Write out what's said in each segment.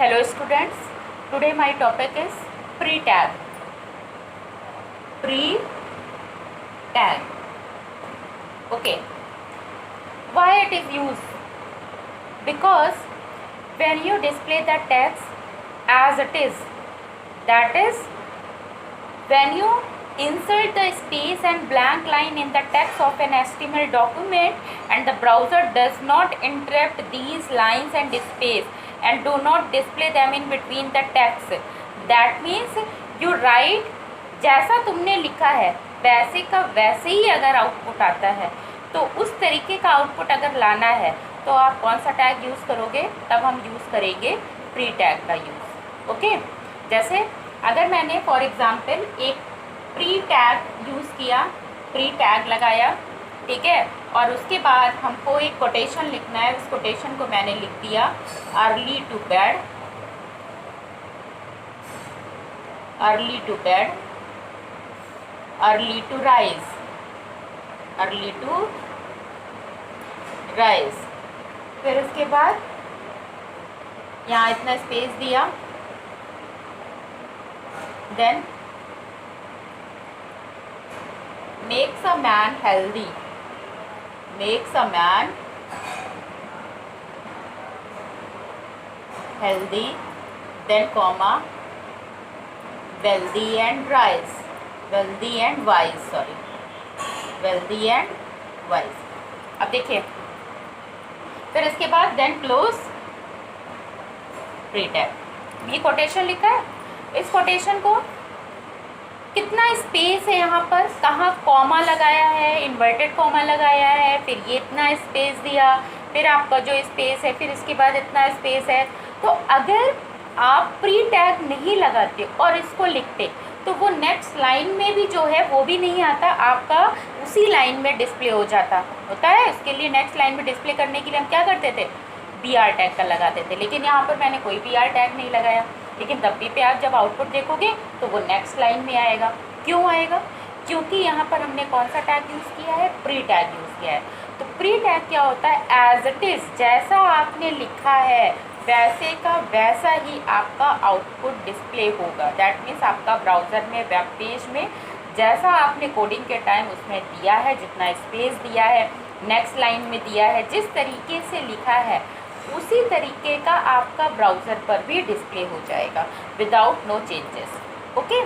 Hello students, today my topic is pre-tag. Pre-tag. Okay. Why it is used? Because when you display the text as it is, that is when you insert the space and blank line in the text of an HTML document and the browser does not interrupt these lines and space and do not display them in between the text. That means you write जैसा तुमने लिखा है वैसे का वैसे ही अगर output आता है, तो उस तरीके का आउटपुट अगर लाना है तो आप कौन सा टैग यूज़ करोगे? तब हम यूज़ करेंगे प्री टैग का यूज़. ओके, जैसे अगर मैंने फॉर एग्ज़ाम्पल एक प्री टैग यूज़ किया, प्री टैग लगाया, ठीक है, और उसके बाद हमको एक कोटेशन लिखना है. उस कोटेशन को मैंने लिख दिया early to bed, early to bed, early to rise, early to rise. फिर उसके बाद यहाँ इतना स्पेस दिया, then makes a man healthy, makes a man healthy, then comma wealthy and wise, wealthy and wise, sorry, wealthy and wise. अब देखिए, फिर इसके बाद then close pre-tag. ये कोटेशन लिखा है, इस कोटेशन को कितना स्पेस है यहाँ पर, कहाँ कॉमा लगाया है, इन्वर्टेड कॉमा लगाया है, फिर ये इतना स्पेस दिया, फिर आपका जो स्पेस है, फिर इसके बाद इतना स्पेस है. तो अगर आप प्री टैग नहीं लगाते और इसको लिखते तो वो नेक्स्ट लाइन में भी जो है वो भी नहीं आता, आपका उसी लाइन में डिस्प्ले हो जाता होता है. उसके लिए नेक्स्ट लाइन में डिस्प्ले करने के लिए हम क्या करते थे? BR टैग का लगाते थे. लेकिन यहाँ पर मैंने कोई BR टैग नहीं लगाया, लेकिन तब भी पे आप जब आउटपुट देखोगे तो वो नेक्स्ट लाइन में आएगा. क्यों आएगा? क्योंकि यहाँ पर हमने कौन सा टैग यूज़ किया है? प्री टैग यूज़ किया है. तो प्री टैग क्या होता है? एज इट इज़, जैसा आपने लिखा है वैसे का वैसा ही आपका आउटपुट डिस्प्ले होगा. दैट मीन्स आपका ब्राउज़र में, वेब पेज में जैसा आपने कोडिंग के टाइम उसमें दिया है, जितना स्पेस दिया है, नेक्स्ट लाइन में दिया है, जिस तरीके से लिखा है उसी तरीके का आपका ब्राउज़र पर भी डिस्प्ले हो जाएगा विदाउट नो चेंजेस. ओके,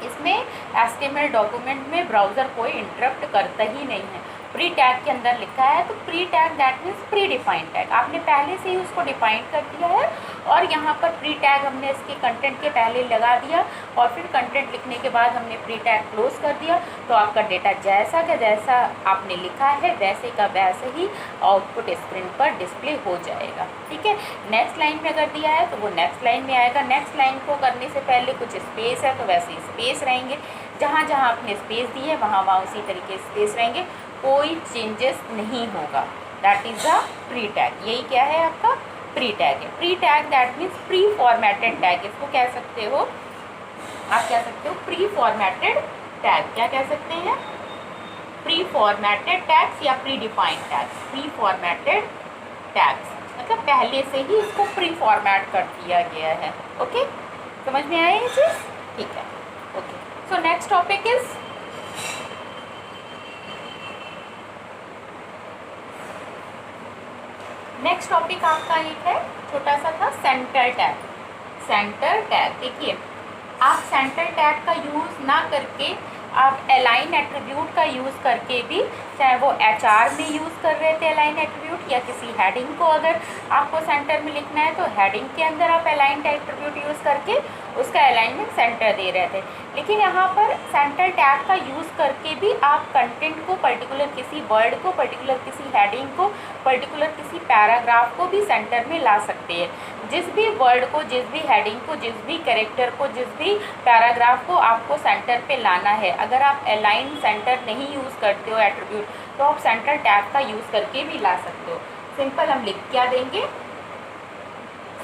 इसमें HTML डॉक्यूमेंट में ब्राउज़र कोई इंटरप्ट करता ही नहीं है. प्री टैग के अंदर लिखा है तो pre tag that means pre defined tag, आपने पहले से ही उसको डिफाइन कर दिया है और यहाँ पर प्री टैग हमने इसके कंटेंट के पहले लगा दिया और फिर कंटेंट लिखने के बाद हमने प्री टैग क्लोज कर दिया. तो आपका डेटा जैसा का जैसा आपने लिखा है वैसे का वैसे ही आउटपुट स्क्रीन पर डिस्प्ले हो जाएगा. ठीक है, नेक्स्ट लाइन में अगर दिया है तो वो नेक्स्ट लाइन में आएगा. नेक्स्ट लाइन को करने से पहले कुछ स्पेस है तो वैसे ही स्पेस रहेंगे, जहाँ जहाँ आपने स्पेस दी है वहाँ वहाँ उसी तरीके स्पेस रहेंगे, कोई चेंजेस नहीं होगा. That is the pre tag. यही क्या है? आपका प्री टैग है. Pre tag that means pre formatted tag. इसको कह सकते हो, आप कह सकते हो प्री फॉर्मेटेड टैग. क्या कह सकते हैं? प्री फॉर्मेटेड टैग्स या pre defined tags. Pre formatted tags मतलब पहले से ही इसको प्री फॉर्मेट कर दिया गया है. ओके, समझ में आया ये चीज़? ठीक है. Okay, so next topic is next topic आपका एक है छोटा सा था सेंटर टैग. सेंटर टैग, देखिए आप सेंटर टैग का यूज़ ना करके आप अलाइन एट्रीब्यूट का यूज़ करके भी, चाहे वो HR में यूज़ कर रहे थे अलाइन एट्रीब्यूट, या किसी हेडिंग को अगर आपको सेंटर में लिखना है तो हेडिंग के अंदर आप अलाइन एट्रीब्यूट यूज़ करके उसका अलाइनमेंट सेंटर दे रहे थे. लेकिन यहाँ पर सेंटर टैग का यूज़ करके भी आप कंटेंट को, पर्टिकुलर किसी वर्ड को, पर्टिकुलर किसी हेडिंग को, पर्टिकुलर किसी पैराग्राफ को भी सेंटर में ला सकते हैं. जिस भी वर्ड को, जिस भी हेडिंग को, जिस भी कैरेक्टर को, जिस भी पैराग्राफ को आपको सेंटर पे लाना है, अगर आप अलाइन सेंटर नहीं यूज़ करते हो एट्रीब्यूट, तो आप सेंटर टैग का यूज़ करके भी ला सकते हो. सिंपल हम लिख क्या देंगे?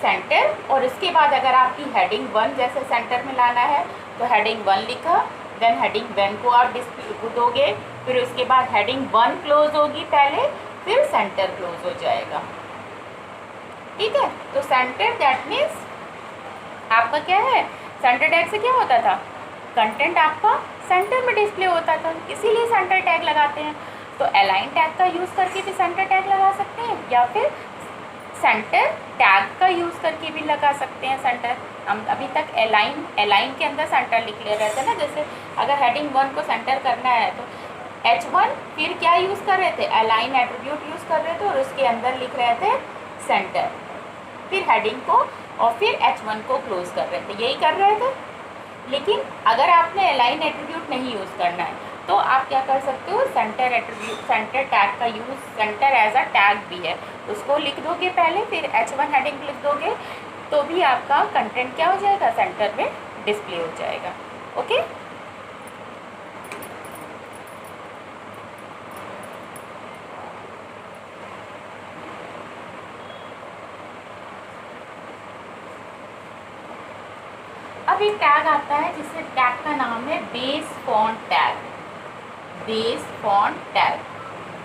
सेंटर. और इसके बाद अगर आपकी हेडिंग 1 जैसे सेंटर में लाना है तो हेडिंग 1 लिखा, देन हेडिंग 1 को आप डिस्प्ले दोगे, फिर उसके बाद हेडिंग 1 क्लोज होगी पहले, फिर सेंटर क्लोज हो जाएगा. ठीक है। तो सेंटर दैट मीन्स आपका क्या है, सेंटर टैग से क्या होता था, कंटेंट आपका सेंटर में डिस्प्ले होता था, इसीलिए सेंटर टैग लगाते हैं। तो अलाइन टैग का यूज़ करके भी सेंटर टैग लगा सकते हैं, या फिर सेंटर टैग का यूज़ करके भी लगा सकते हैं सेंटर। हम अभी तक अलाइन के अंदर सेंटर लिख ले रहे थे ना, जैसे अगर हेडिंग 1 को सेंटर करना है तो H1 फिर क्या यूज़ कर रहे थे, अलाइन एट्रीब्यूट यूज़ कर रहे थे और उसके अंदर लिख रहे थे सेंटर, फिर हेडिंग को और फिर H1 को क्लोज कर रहे थे, यही कर रहे थे। लेकिन अगर आपने अलाइन एट्रीब्यूट नहीं यूज़ करना है तो आप क्या कर सकते हो, सेंटर एट्रीब्यूट, सेंटर टैग का use, centre as a tag भी है, उसको लिख दोगे पहले, फिर H1 हेडिंग लिख दोगे तो भी आपका कंटेंट क्या हो जाएगा, सेंटर में डिस्प्ले हो जाएगा। ओके, अब एक टैग आता है जिससे टैग का नाम है base font tag. Base font tag,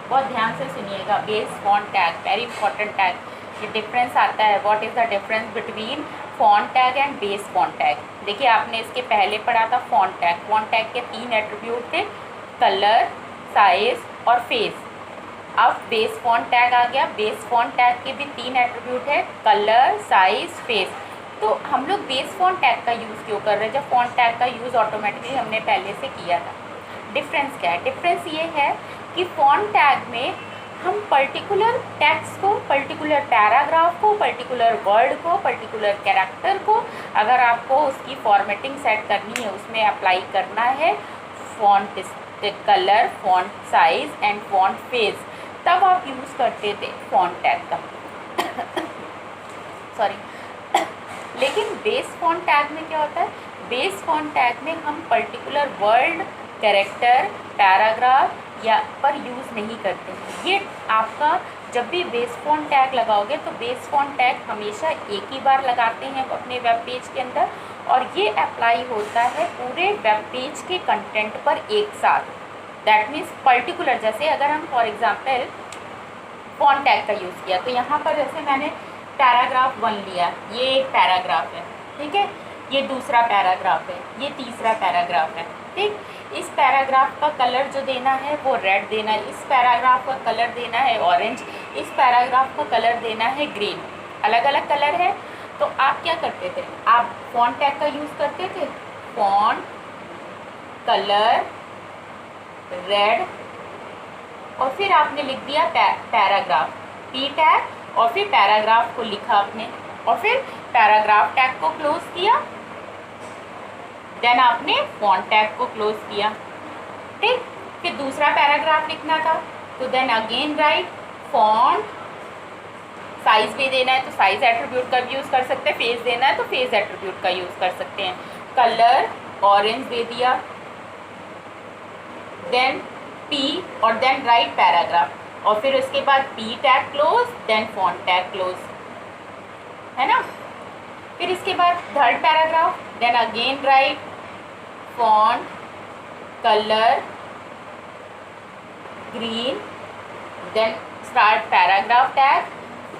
बहुत ध्यान से सुनिएगा, base font tag very important tag. ये डिफरेंस आता है, what is the difference between font tag and base font tag. देखिए आपने इसके पहले पढ़ा था फॉन्ट टैग। फॉन्ट टैग के 3 एट्रीब्यूट थे, कलर, साइज और फेस। अब बेस फॉन्ट टैग आ गया, बेस फॉन्ट टैग के भी 3 एट्रीब्यूट है, कलर, साइज, फेस। तो हम लोग बेस फॉन्ट टैग का यूज़ क्यों कर रहे हैं, जब फॉन्ट टैग का यूज़ ऑटोमेटिकली हमने पहले से किया था। डिफरेंस क्या है, डिफरेंस ये है कि फॉन्ट टैग में हम पर्टिकुलर टेक्स्ट को, पर्टिकुलर पैराग्राफ को, पर्टिकुलर वर्ड को, पर्टिकुलर कैरेक्टर को, अगर आपको उसकी फॉर्मेटिंग सेट करनी है, उसमें अप्लाई करना है font colour, font size and font face, तब आप यूज़ करते थे फॉन्ट टैग का। सॉरी। लेकिन बेस फॉन्ट टैग में क्या होता है, बेस फॉन्ट टैग में हम पर्टिकुलर वर्ड, कैरेक्टर, पैराग्राफ या पर यूज़ नहीं करते हैं। ये आपका जब भी बेस फॉन्ट टैग लगाओगे तो बेस फॉन्ट टैग हमेशा एक ही बार लगाते हैं अपने वेब पेज के अंदर, और ये अप्लाई होता है पूरे वेब पेज के कंटेंट पर एक साथ। दैट मीन्स पर्टिकुलर, जैसे अगर हम फॉर एग्जांपल फॉन्ट टैग का यूज़ किया तो यहाँ पर जैसे मैंने पैराग्राफ 1 लिया, ये एक पैराग्राफ है, ठीक है, ये दूसरा पैराग्राफ है, ये तीसरा पैराग्राफ है, ठीक। इस पैराग्राफ का कलर जो देना है वो रेड देना है, इस पैराग्राफ का कलर देना है ऑरेंज, इस पैराग्राफ का कलर देना है ग्रीन, अलग अलग कलर है। तो आप क्या करते थे, आप फॉन्ट टैग का यूज़ करते थे, फॉन्ट कलर रेड, और फिर आपने लिख दिया पैराग्राफ, पी टैग, और फिर पैराग्राफ को लिखा आपने, और फिर पैराग्राफ टैग को क्लोज किया, देन आपने फॉन्ट टैग को क्लोज किया, ठीक। फिर दूसरा पैराग्राफ लिखना था तो then again write font, size भी देना है तो साइज एट्रीब्यूट का भी यूज़ कर सकते हैं, फेस देना है तो फेस एट्रीब्यूट का यूज़ कर सकते हैं, कलर ऑरेंज दे दिया, देन पी और देन राइट पैराग्राफ, और फिर उसके बाद P tag close, then font tag close, है ना। फिर इसके बाद third paragraph, then again write font colour green, then start paragraph tag,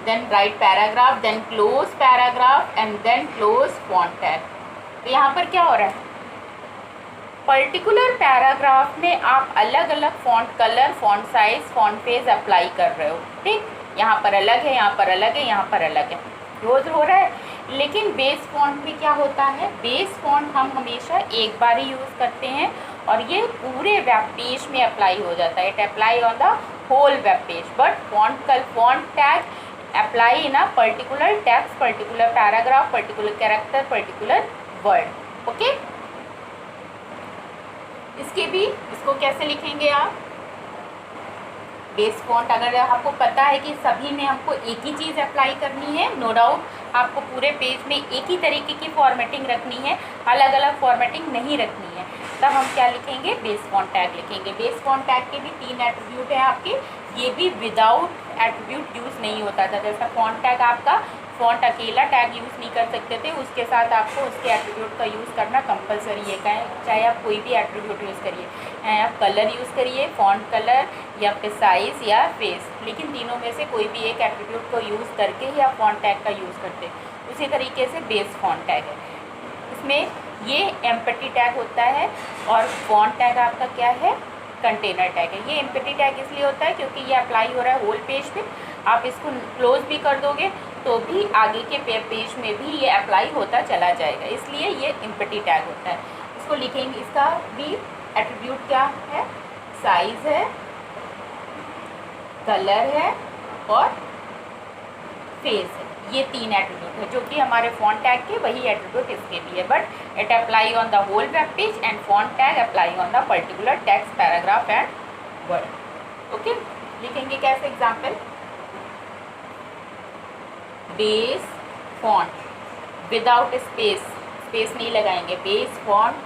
then write paragraph, then close paragraph and then close font tag. तो यहाँ पर क्या हो रहा है, पर्टिकुलर पैराग्राफ में आप अलग अलग font colour, font size, font face apply कर रहे हो, ठीक। यहाँ पर अलग है, यहाँ पर अलग है, यहाँ पर अलग है, रोज हो रहा है। लेकिन बेस फॉन्ट में क्या होता है, बेस फॉन्ट हम हमेशा एक बार ही यूज़ करते हैं और ये पूरे वेब पेज में अप्लाई हो जाता है, it apply on the whole web page. But font tag apply in a particular text, particular paragraph, particular character, particular word. Okay, इसको कैसे लिखेंगे आप, बेस फॉन्ट, अगर आपको पता है कि सभी में हमको एक ही चीज़ अप्लाई करनी है, नो डाउट आपको पूरे पेज में एक ही तरीके की फॉर्मेटिंग रखनी है, अलग अलग फॉर्मेटिंग नहीं रखनी है, तब हम क्या लिखेंगे, बेस फॉन्ट टैग लिखेंगे। बेस फॉन्ट टैग के भी 3 एट्रीब्यूट हैं आपके, ये भी विदाउट एट्रीब्यूट यूज़ नहीं होता था। जैसा फॉन्ट टैग आपका फॉन्ट अकेला टैग यूज़ नहीं कर सकते थे, उसके साथ आपको उसके एट्रीब्यूट का यूज़ करना कंपलसरी है। चाहे आप कोई भी एट्रीब्यूट यूज़ करिए, चाहे आप कलर यूज़ करिए, फॉन्ट कलर या फिर साइज़ या फेस, लेकिन तीनों में से कोई भी एक एट्रीब्यूट को यूज़ करके ही आप फॉन्ट टैग का यूज़ करते हैं। उसी तरीके से बेस फॉन्ट टैग है, इसमें ये एम्पटी टैग होता है और फॉन्ट टैग आपका क्या है, कंटेनर टैग है। ये एम्पटी टैग इसलिए होता है क्योंकि ये अप्लाई हो रहा है होल पेज पे, आप इसको क्लोज भी कर दोगे तो भी आगे के पेज में भी ये अप्लाई होता चला जाएगा, इसलिए ये एम्पटी टैग होता है। इसको लिखेंगे, इसका भी एट्रीब्यूट क्या है, साइज़ है, कलर है और फेस है। ये तीन एट्रीब्यूट है जो कि हमारे फॉन्ट टैग के वही एट्रीब्यूट इसके भी है, but it apply on the whole web page and font tag apply on the particular text, paragraph and word. Okay, लिखेंगे कैसे example, base font without space, space नहीं लगाएंगे, बेस फॉन्ट,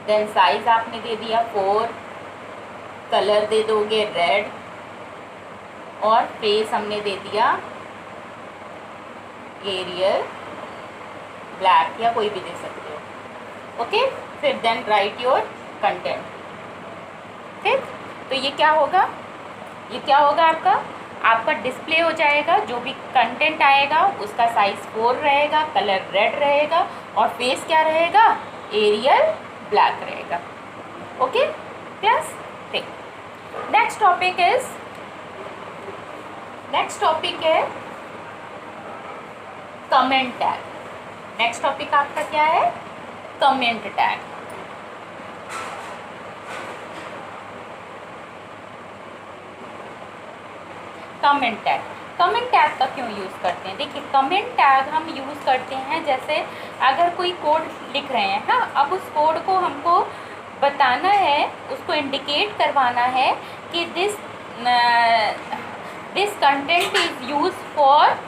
देन साइज आपने दे दिया 4, colour दे दोगे red और face हमने दे दिया एरियल ब्लैक या कोई भी दे सकते हो। ओके, फिर देन राइट योर कंटेंट। ठीक, तो ये क्या होगा, ये क्या होगा आपका डिस्प्ले हो जाएगा, जो भी कंटेंट आएगा उसका साइज 4 रहेगा, कलर रेड रहेगा और फेस क्या रहेगा, एरियल ब्लैक रहेगा। ओके, यस, ठीक। नेक्स्ट टॉपिक है कमेंट टैग। नेक्स्ट टॉपिक आपका क्या है, कमेंट टैग। कमेंट टैग का क्यों यूज़ करते हैं, देखिए कमेंट टैग हम यूज़ करते हैं जैसे अगर कोई कोड लिख रहे हैं, हाँ, अब उस कोड को हमको बताना है, उसको इंडिकेट करवाना है कि this content is use for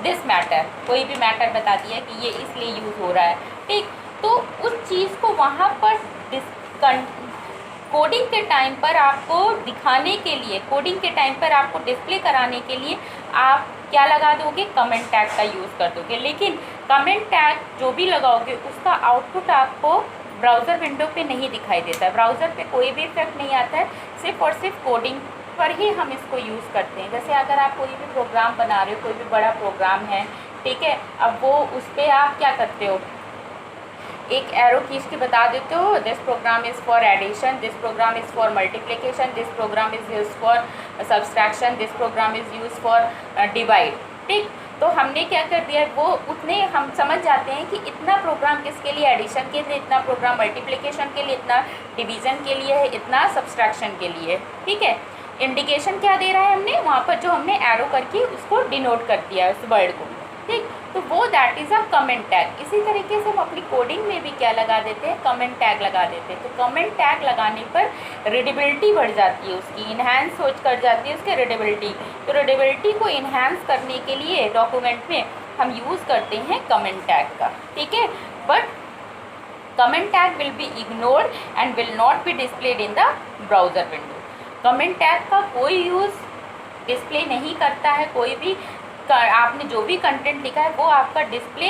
this matter, कोई भी मैटर बता दिया कि ये इसलिए यूज़ हो रहा है, ठीक। तो उस चीज़ को वहाँ पर कोडिंग के टाइम पर आपको दिखाने के लिए, कोडिंग के टाइम पर आपको डिस्प्ले कराने के लिए आप क्या लगा दोगे, कमेंट टैग का यूज़ कर दोगे। लेकिन कमेंट टैग जो भी लगाओगे उसका आउटपुट आपको ब्राउज़र विंडो पे नहीं दिखाई देता है, ब्राउज़र पे कोई भी इफेक्ट नहीं आता है, सिर्फ और सिर्फ कोडिंग पर ही हम इसको यूज़ करते हैं। जैसे अगर आप कोई भी प्रोग्राम बना रहे हो, कोई भी बड़ा प्रोग्राम है, ठीक है, अब वो उस पर आप क्या करते हो, एक एरो खींच के बता देते हो, this program is for addition, this program is for multiplication, this program is use for subtraction, this program is use for divide, ठीक। तो हमने क्या कर दिया, वो उतने हम समझ जाते हैं कि इतना प्रोग्राम किसके लिए, एडिशन के लिए, इतना प्रोग्राम मल्टीप्लिकेशन के लिए, इतना डिवीज़न के लिए है, इतना सब्सट्रैक्शन के लिए, ठीक है। इंडिकेशन क्या दे रहा है हमने, वहाँ पर जो हमने एरो करके उसको डिनोट कर दिया है उस वर्ड को, ठीक। तो वो that is a comment tag. इसी तरीके से हम अपनी कोडिंग में भी क्या लगा देते हैं, कमेंट टैग लगा देते हैं। तो कमेंट टैग लगाने पर रीडेबिलिटी बढ़ जाती है, उसकी इन्हांस हो कर जाती है उसकी रीडेबिलिटी। तो रीडेबिलिटी को इन्हांस करने के लिए डॉक्यूमेंट में हम यूज़ करते हैं कमेंट टैग का, ठीक है। But comment tag will be ignored and will not be displayed in the browser window. Comment tag का कोई यूज़ डिस्प्ले नहीं करता है, कोई भी आपने जो भी कंटेंट लिखा है वो आपका डिस्प्ले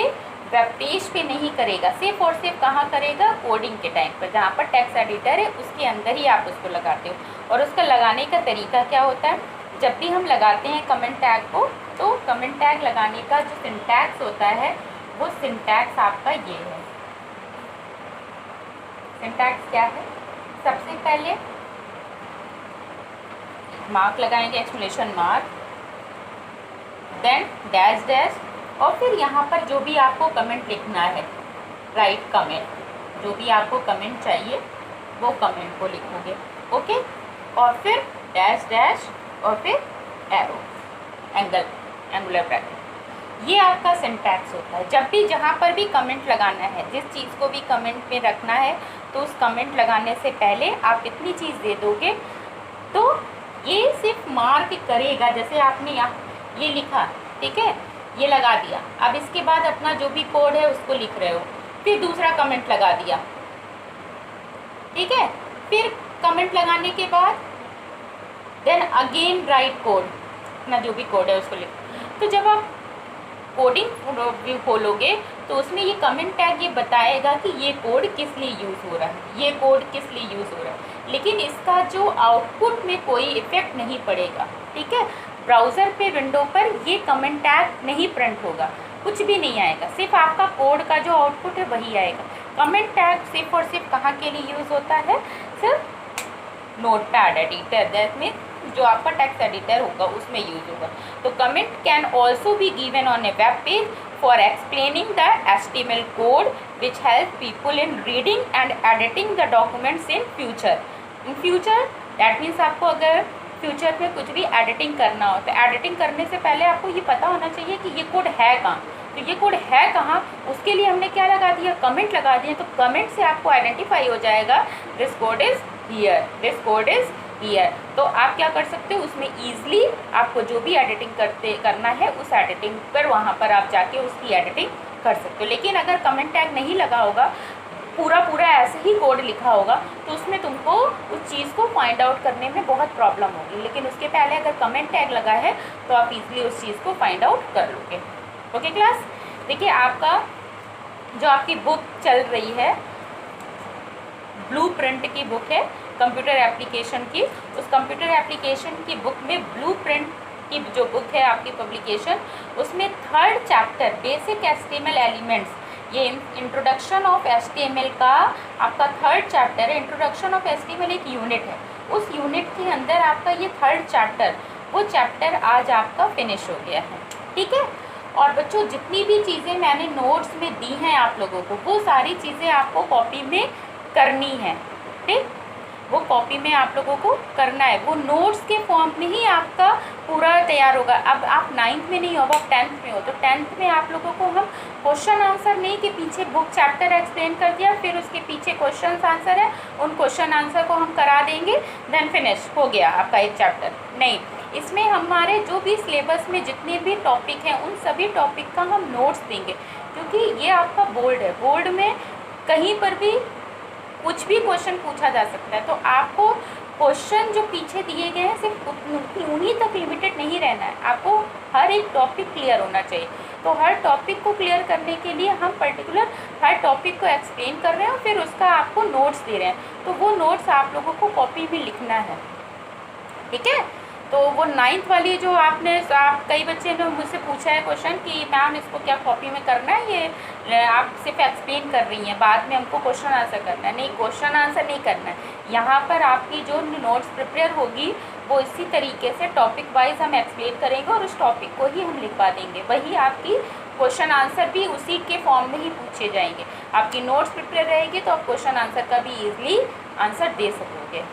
वेब पेज पे नहीं करेगा, सिर्फ और सिर्फ कहाँ करेगा, कोडिंग के टाइम पर, जहाँ पर टेक्स्ट एडिटर है उसके अंदर ही आप उसको लगाते हो। और उसका लगाने का तरीका क्या होता है, जब भी हम लगाते हैं कमेंट टैग को, तो कमेंट टैग लगाने का जो सिंटैक्स होता है वो सिंटैक्स आपका ये है। सिंटैक्स क्या है, सबसे पहले मार्क लगाएंगे, exclamation mark, then dash dash, और फिर यहाँ पर जो भी आपको कमेंट लिखना है, राइट कमेंट, जो भी आपको कमेंट चाहिए वो कमेंट को लिखोगे, ओके। और फिर डैश डैश और फिर एरो, एंगुलर ब्रैकेट। ये आपका सिंटैक्स होता है। जब भी जहाँ पर भी कमेंट लगाना है, जिस चीज़ को भी कमेंट में रखना है, तो उस कमेंट लगाने से पहले आप इतनी चीज़ दे दोगे तो ये सिर्फ मार्क करेगा। जैसे आपने यहाँ ये लिखा, ठीक है, ये लगा दिया, अब इसके बाद अपना जो भी कोड है उसको लिख रहे हो, फिर दूसरा कमेंट लगा दिया, ठीक है, फिर कमेंट लगाने के बाद देन अगेन राइट कोड, अपना जो भी कोड है उसको लिख। तो जब आप कोडिंग खोलोगे तो उसमें ये कमेंट टैग ये बताएगा कि ये कोड किस लिए यूज़ हो रहा है, ये कोड किस लिए यूज़ हो रहा है, लेकिन इसका जो आउटपुट में कोई इफ़ेक्ट नहीं पड़ेगा। ठीक है, ब्राउज़र पे विंडो पर ये कमेंट टैग नहीं प्रिंट होगा, कुछ भी नहीं आएगा, सिर्फ आपका कोड का जो आउटपुट है वही आएगा। कमेंट टैग सिर्फ और सिर्फ कहाँ के लिए यूज़ होता है, सिर्फ नोटपैड एडिटर, दैट मीन जो आपका टेक्स्ट एडिटर होगा उसमें यूज होगा। तो comment can also be given on A web page for explaining the HTML code which help people in reading and editing the documents in future. In future that means आपको अगर future में कुछ भी editing करना हो तो editing करने से पहले आपको ये पता होना चाहिए कि ये कोड है कहाँ। तो ये कोड है कहाँ, उसके लिए हमने क्या लगा दिया, कमेंट लगा दिए। तो कमेंट से आपको आइडेंटिफाई हो जाएगा this code is here, this code is here. तो आप क्या कर सकते हो, उसमें ईजिली आपको जो भी एडिटिंग करना है उस एडिटिंग पर वहाँ पर आप जाके उसकी एडिटिंग कर सकते हो। लेकिन अगर कमेंट टैग नहीं लगा होगा, पूरा ऐसे ही कोड लिखा होगा, तो उसमें तुमको उस चीज़ को फाइंड आउट करने में बहुत प्रॉब्लम होगी। लेकिन उसके पहले अगर कमेंट टैग लगा है तो आप इजीली उस चीज़ को फाइंड आउट कर लोगे। ओके क्लास, देखिए आपका जो आपकी बुक चल रही है, ब्लूप्रिंट की बुक है कंप्यूटर एप्लीकेशन की, उस कंप्यूटर एप्लीकेशन की बुक में ब्लूप्रिंट की जो बुक है आपकी पब्लिकेशन, उसमें 3rd chapter basic HTML elements, ये इंट्रोडक्शन ऑफ HTML का आपका 3rd चैप्टर है। इंट्रोडक्शन ऑफ HTML एक यूनिट है, उस यूनिट के अंदर आपका ये 3rd चैप्टर, वो चैप्टर आज आपका फिनिश हो गया है। ठीक है, और बच्चों जितनी भी चीज़ें मैंने नोट्स में दी हैं आप लोगों को, वो सारी चीज़ें आपको कॉपी में करनी है। ठीक, वो कॉपी में आप लोगों को करना है, वो नोट्स के फॉर्म में ही आपका पूरा तैयार होगा। अब आप 9th में नहीं हो, अब आप 10th में हो, तो 10th में आप लोगों को हम क्वेश्चन आंसर नहीं कि पीछे बुक चैप्टर एक्सप्लेन कर दिया फिर उसके पीछे क्वेश्चन आंसर है, उन क्वेश्चन आंसर को हम करा देंगे देन फिनिश हो गया आपका एक चैप्टर, नहीं। इसमें हमारे जो भी सिलेबस में जितने भी टॉपिक हैं उन सभी टॉपिक का हम नोट्स देंगे, क्योंकि ये आपका बोर्ड है, बोर्ड में कहीं पर भी कुछ भी क्वेश्चन पूछा जा सकता है। तो आपको क्वेश्चन जो पीछे दिए गए हैं सिर्फ उन्हीं तक लिमिटेड नहीं रहना है, आपको हर एक टॉपिक क्लियर होना चाहिए। तो हर टॉपिक को क्लियर करने के लिए हम पर्टिकुलर हर टॉपिक को एक्सप्लेन कर रहे हैं और फिर उसका आपको नोट्स दे रहे हैं। तो वो नोट्स आप लोगों को कॉपी में लिखना है। ठीक है, तो वो 9th वाली जो आप कई बच्चे ने मुझसे पूछा है क्वेश्चन कि मैम इसको क्या कॉपी में करना है, ये आप सिर्फ एक्सप्लेन कर रही हैं, बाद में हमको क्वेश्चन आंसर करना है। नहीं, क्वेश्चन आंसर नहीं करना है, यहाँ पर आपकी जो नोट्स प्रिपेयर होगी वो इसी तरीके से टॉपिक वाइज हम एक्सप्लेन करेंगे और उस टॉपिक को ही हम लिखवा देंगे। वही आपकी क्वेश्चन आंसर भी उसी के फॉर्म में ही पूछे जाएंगे। आपकी नोट्स प्रिपेयर रहेगी तो आप क्वेश्चन आंसर का भी ईजिली आंसर दे सकोगे।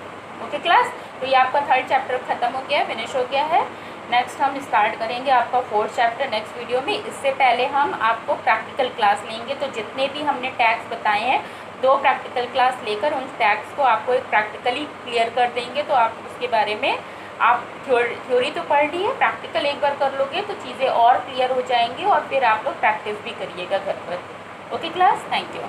ओके क्लास, तो ये आपका 3rd चैप्टर खत्म हो गया है, फिनिश हो गया है। नेक्स्ट हम स्टार्ट करेंगे आपका 4th चैप्टर नेक्स्ट वीडियो में। इससे पहले हम आपको प्रैक्टिकल क्लास लेंगे, तो जितने भी हमने टैग्स बताए हैं 2 प्रैक्टिकल क्लास लेकर उन टैग्स को आपको एक प्रैक्टिकली क्लियर कर देंगे। तो आप उसके बारे में आप थ्योरी तो पढ़ ली है, प्रैक्टिकल एक बार कर लोगे तो चीज़ें और क्लियर हो जाएंगी और फिर आप लोग प्रैक्टिस भी करिएगा घर पर। Okay class, thank you.